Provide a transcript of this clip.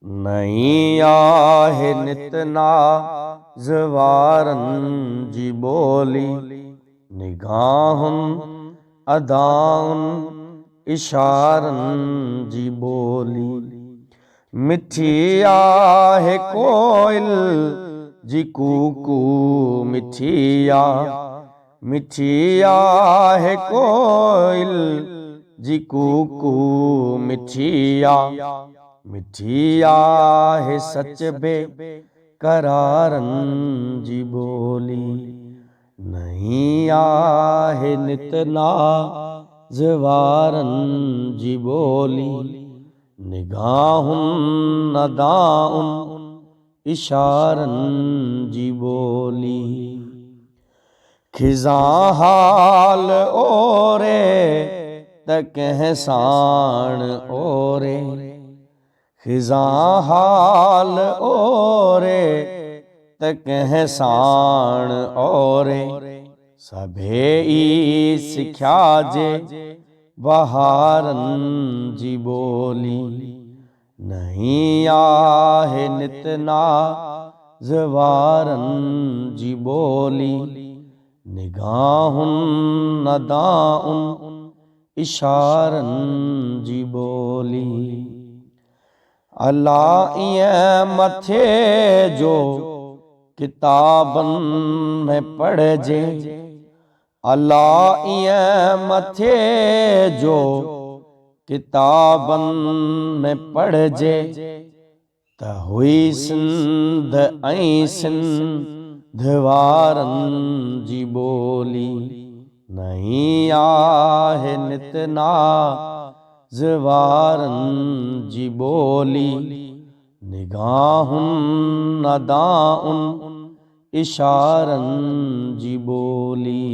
नहीं आहे नित नाज़वारन जी बोली, निगाहुन अदाउन इशारन जी बोली। मिठी आहे कोयल जी कूकू मिठिया, मिठी आहे कोयल जी कूकू मिठिया। मिठी आहे सच बे करारन जी बोली, नहीं आहे नित नाज़वारन जी बोली। निगाहुन नदाउन इशारन जी बोली। खिज़ां हाल ओरे त कंहिं साण ओरे, खिज़ां हाल ओरे त कंहिं साण ओरे। सभे ई सिख्या जे बहारन जी बोली, नहीं आहे नित नाज़वारन जी बोली। निगाहुन नदाउन इशारन जी बोली। अल्लाह इएं मथे जो किताबन में पढ़जे, अल्लाह इएं मथे जो किताबन में पढ़जे। त हुई सिंध ऐं सिंध वारन जी बोली, नहीं आहे नित नाज़वारन जी बोली। निगाहुन नदाउन इशारन जी बोली।